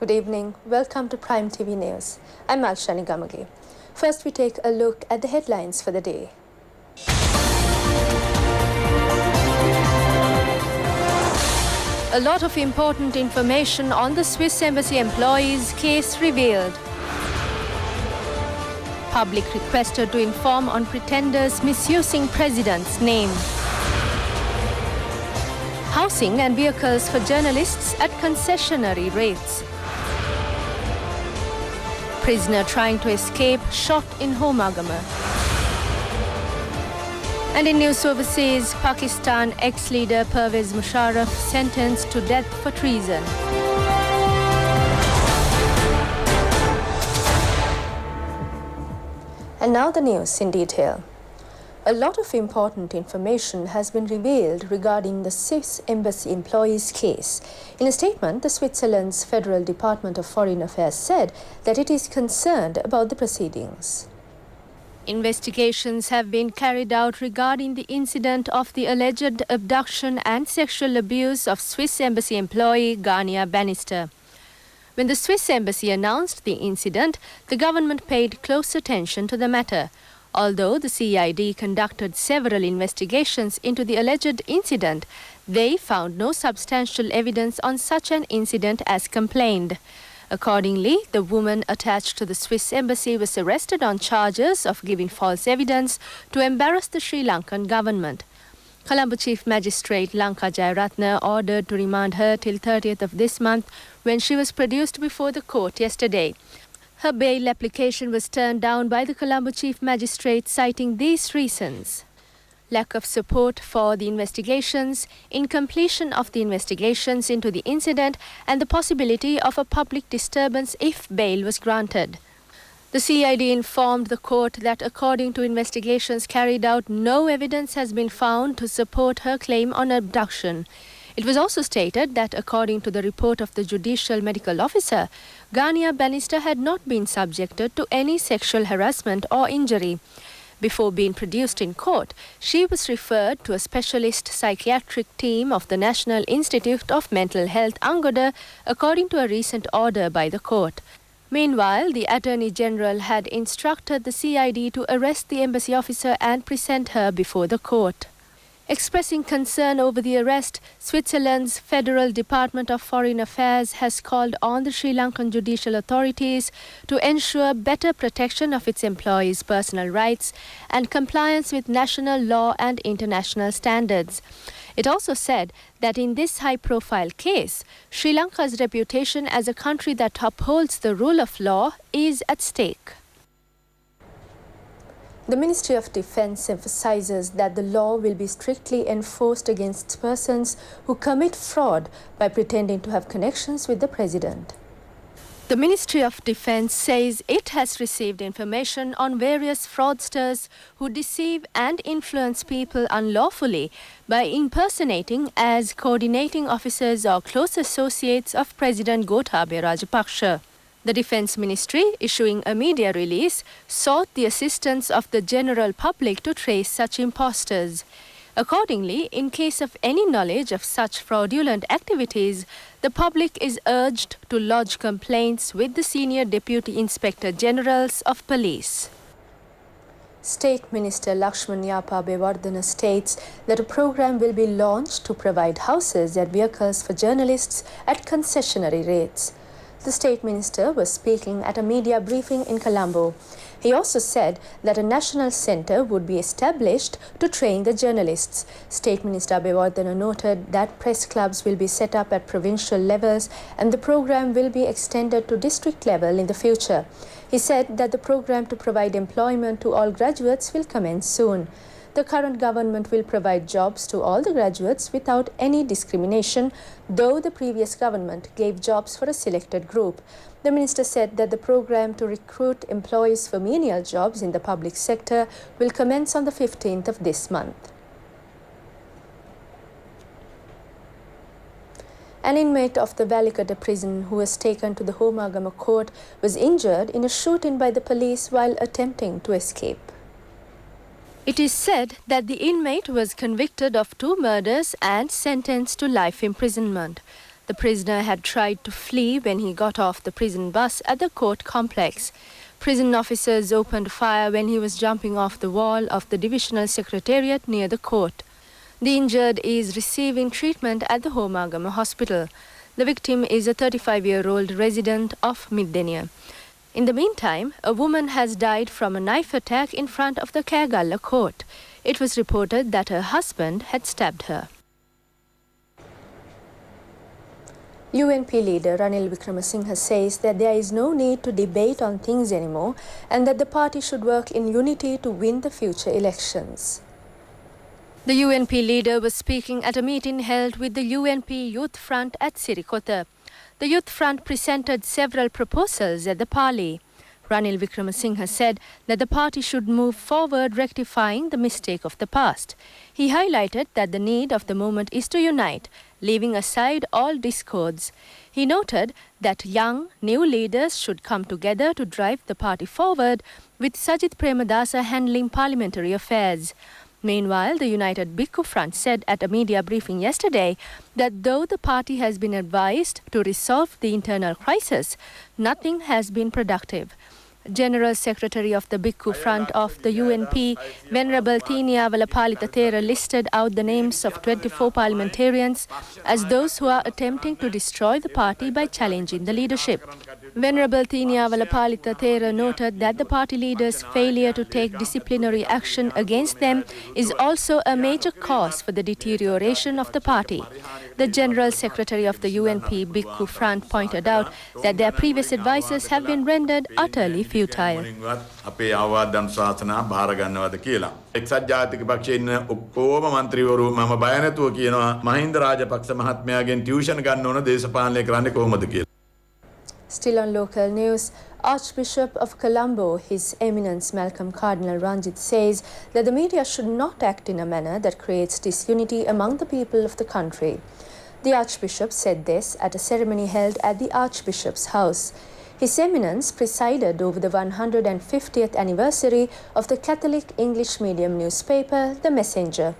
Good evening. Welcome to Prime TV News. I'm Alshani Gamage. First, we take a look at the headlines for the day. A lot of important information on the Swiss Embassy employees' case revealed. Public requested to inform on pretenders misusing president's name. Housing and vehicles for journalists at concessionary rates. Prisoner trying to escape shot in Homagama. And in news overseas, Pakistan ex-leader Pervez Musharraf sentenced to death for treason. And now the news in detail. A lot of important information has been revealed regarding the Swiss Embassy employees' case. In a statement, the Switzerland's Federal Department of Foreign Affairs said that it is concerned about the proceedings. Investigations have been carried out regarding the incident of the alleged abduction and sexual abuse of Swiss Embassy employee Gania Bannister. When the Swiss Embassy announced the incident, the government paid close attention to the matter. Although the CID conducted several investigations into the alleged incident, they found no substantial evidence on such an incident as complained. Accordingly, the woman attached to the Swiss Embassy was arrested on charges of giving false evidence to embarrass the Sri Lankan government. Colombo Chief Magistrate Lanka Jayaratne ordered to remand her till 30th of this month when she was produced before the court yesterday. Her bail application was turned down by the Colombo Chief Magistrate, citing these reasons: lack of support for the investigations, incompletion of the investigations into the incident, and the possibility of a public disturbance if bail was granted. The CID informed the court that according to investigations carried out, no evidence has been found to support her claim on abduction. It was also stated that according to the report of the judicial medical officer, Gania Bannister had not been subjected to any sexual harassment or injury. Before being produced in court, she was referred to a specialist psychiatric team of the National Institute of Mental Health, Angoda, according to a recent order by the court. Meanwhile, the Attorney General had instructed the CID to arrest the embassy officer and present her before the court. Expressing concern over the arrest, Switzerland's Federal Department of Foreign Affairs has called on the Sri Lankan judicial authorities to ensure better protection of its employees' personal rights and compliance with national law and international standards. It also said that in this high-profile case, Sri Lanka's reputation as a country that upholds the rule of law is at stake. The Ministry of Defence emphasizes that the law will be strictly enforced against persons who commit fraud by pretending to have connections with the President. The Ministry of Defence says it has received information on various fraudsters who deceive and influence people unlawfully by impersonating as coordinating officers or close associates of President Gotabaya Rajapaksa. The Defence Ministry, issuing a media release, sought the assistance of the general public to trace such imposters. Accordingly, in case of any knowledge of such fraudulent activities, the public is urged to lodge complaints with the Senior Deputy Inspector Generals of Police. State Minister Lakshman Yapa states that a program will be launched to provide houses and vehicles for journalists at concessionary rates. The State Minister was speaking at a media briefing in Colombo. He also said that a national centre would be established to train the journalists. State Minister Abewardena noted that press clubs will be set up at provincial levels and the program will be extended to district level in the future. He said that the program to provide employment to all graduates will commence soon. The current government will provide jobs to all the graduates without any discrimination, though the previous government gave jobs for a selected group. The minister said that the program to recruit employees for menial jobs in the public sector will commence on the 15th of this month. An inmate of the Valikata prison who was taken to the Homagama court was injured in a shoot-in by the police while attempting to escape. It is said that the inmate was convicted of 2 murders and sentenced to life imprisonment. The prisoner had tried to flee when he got off the prison bus at the court complex. Prison officers opened fire when he was jumping off the wall of the divisional secretariat near the court. The injured is receiving treatment at the Homagama hospital. The victim is a 35-year-old resident of Middenia. In the meantime, a woman has died from a knife attack in front of the Kagalla court. It was reported that her husband had stabbed her. UNP leader Ranil Wickremesinghe says that there is no need to debate on things anymore and that the party should work in unity to win the future elections. The UNP leader was speaking at a meeting held with the UNP Youth Front at Sirikota. The Youth Front presented several proposals at the parley. Ranil Wickremesinghe said that the party should move forward rectifying the mistake of the past. He highlighted that the need of the moment is to unite, leaving aside all discords. He noted that young, new leaders should come together to drive the party forward, with Sajith Premadasa handling parliamentary affairs. Meanwhile, the United Bhikkhu Front said at a media briefing yesterday that though the party has been advised to resolve the internal crisis, nothing has been productive. General Secretary of the Bhikkhu Front of the UNP, Venerable Thiniyavala Palita Thera, listed out the names of 24 parliamentarians as those who are attempting to destroy the party by challenging the leadership. Venerable Thiniyavala Palita Thera noted that the party leaders' failure to take disciplinary action against them is also a major cause for the deterioration of the party. The General Secretary of the UNP Bhikkhu Front pointed out that their previous advices have been rendered utterly futile. අපේ ආවාද අනුශාසනා බාර ගන්නවද කියලා. එක්සත් ජාතික පක්ෂයේ ඉන්න ඔක්කොම മന്ത്രിවරු මම බය නැතුව කියනවා මහින්ද රාජපක්ෂ මහත්මයාගෙන් ටියුෂන් ගන්න ඕන දේශපාලනය කරන්නේ කොහොමද කියලා. Still on local news, Archbishop of Colombo, His Eminence Malcolm Cardinal Ranjit, says that the media should not act in a manner that creates disunity among the people of the country. The Archbishop said this at a ceremony held at the Archbishop's house. His Eminence presided over the 150th anniversary of the Catholic English medium newspaper, The Messenger.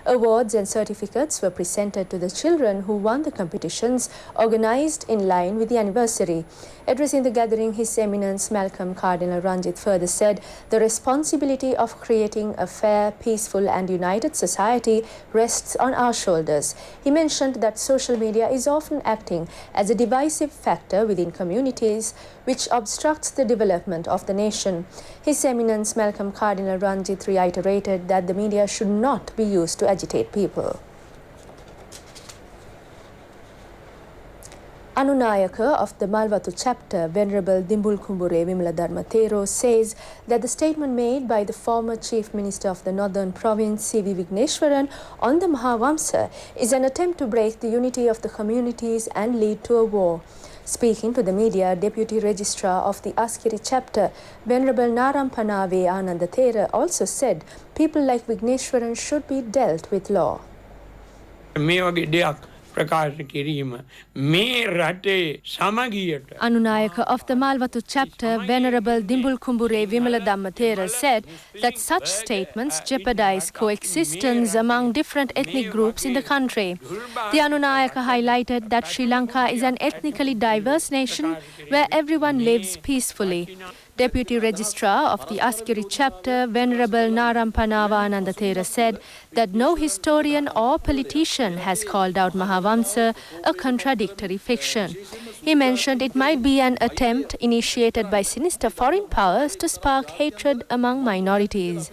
Awards and certificates were presented to the children who won the competitions organized in line with the anniversary. Addressing the gathering, His Eminence Malcolm Cardinal Ranjit further said the responsibility of creating a fair, peaceful and united society rests on our shoulders. He mentioned that social media is often acting as a divisive factor within communities which obstructs the development of the nation. His Eminence Malcolm Cardinal Ranjit reiterated that the media should not be used to agitate people. Anunayaka of the Malwatu chapter, Venerable Dimbulkumbure Wimala Thero, says that the statement made by the former Chief Minister of the Northern Province, C.V. Vigneshwaran, on the Mahavamsa is an attempt to break the unity of the communities and lead to a war. Speaking to the media, Deputy Registrar of the Askiri chapter, Venerable Narampanave Ananda Thera, also said people like Vigneshwaran should be dealt with law. Anunayaka of the Malwatu chapter, Venerable Dimbulkumbure Wimala Thera, said that such statements jeopardize coexistence among different ethnic groups in the country. The Anunayaka highlighted that Sri Lanka is an ethnically diverse nation where everyone lives peacefully. Deputy Registrar of the Askiri chapter, Venerable Narampanava Ananda Thera, said that no historian or politician has called out Mahavamsa a contradictory fiction. He mentioned it might be an attempt initiated by sinister foreign powers to spark hatred among minorities.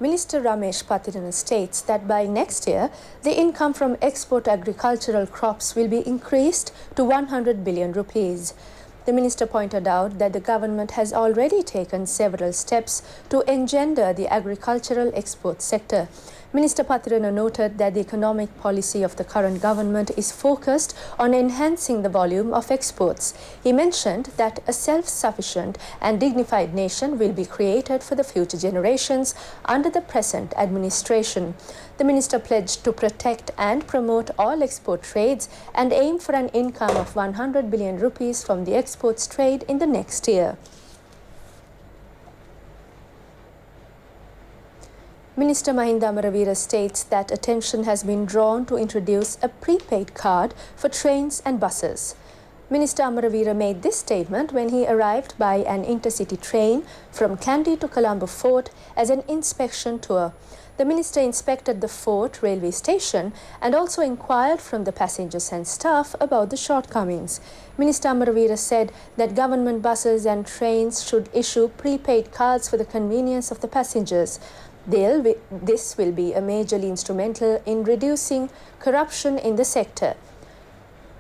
Minister Ramesh Patirana states that by next year, the income from export agricultural crops will be increased to 100 billion rupees. The minister pointed out that the government has already taken several steps to engender the agricultural export sector. Minister Patirana noted that the economic policy of the current government is focused on enhancing the volume of exports. He mentioned that a self-sufficient and dignified nation will be created for the future generations under the present administration. The minister pledged to protect and promote all export trades and aim for an income of 100 billion rupees from the exports trade in the next year. Minister Mahinda Amaravira states that attention has been drawn to introduce a prepaid card for trains and buses. Minister Amaravira made this statement when he arrived by an intercity train from Kandy to Colombo Fort as an inspection tour. The minister inspected the Fort railway station and also inquired from the passengers and staff about the shortcomings. Minister Amaravira said that government buses and trains should issue prepaid cards for the convenience of the passengers. This will be a majorly instrumental in reducing corruption in the sector.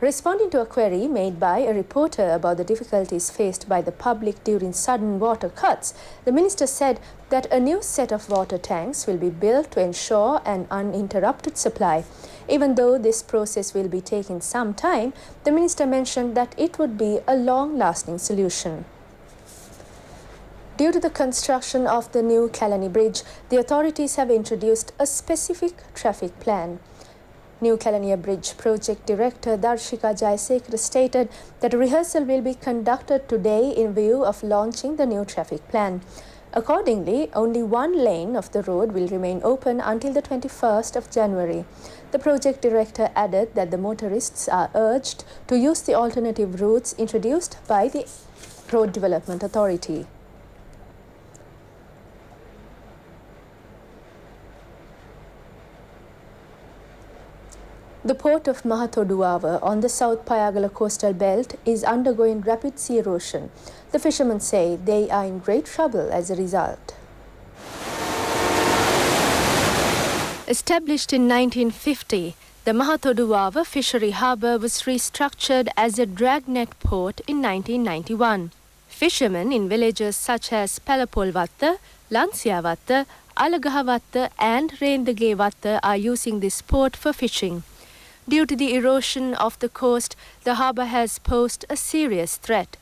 Responding to a query made by a reporter about the difficulties faced by the public during sudden water cuts, the minister said that a new set of water tanks will be built to ensure an uninterrupted supply. Even though this process will be taking some time, the minister mentioned that it would be a long-lasting solution. Due to the construction of the new Kalani Bridge, the authorities have introduced a specific traffic plan. New Kalaniya Bridge Project Director Darshika Jayasekara stated that a rehearsal will be conducted today in view of launching the new traffic plan. Accordingly, only one lane of the road will remain open until the 21st of January. The project director added that the motorists are urged to use the alternative routes introduced by the Road Development Authority. The port of Mahatoduava on the South Payagala coastal belt is undergoing rapid sea erosion. The fishermen say they are in great trouble as a result. Established in 1950, the Mahatoduava fishery harbour was restructured as a dragnet port in 1991. Fishermen in villages such as Palapolvatta, Lansiavatta, Alagahavatta and Rendagevatta are using this port for fishing. Due to the erosion of the coast, the harbour has posed a serious threat.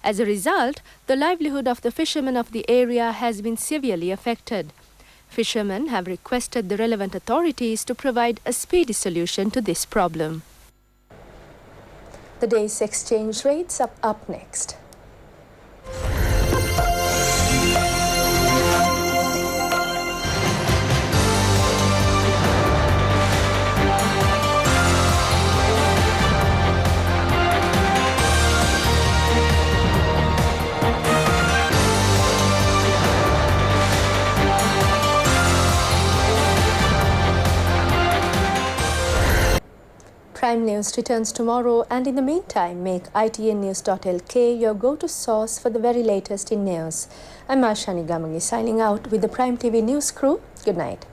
As a result, the livelihood of the fishermen of the area has been severely affected. Fishermen have requested the relevant authorities to provide a speedy solution to this problem. The day's exchange rates are up next. Prime News returns tomorrow, and in the meantime, make itnnews.lk your go-to source for the very latest in news. I'm Ashani Gamagi signing out with the Prime TV News crew. Good night.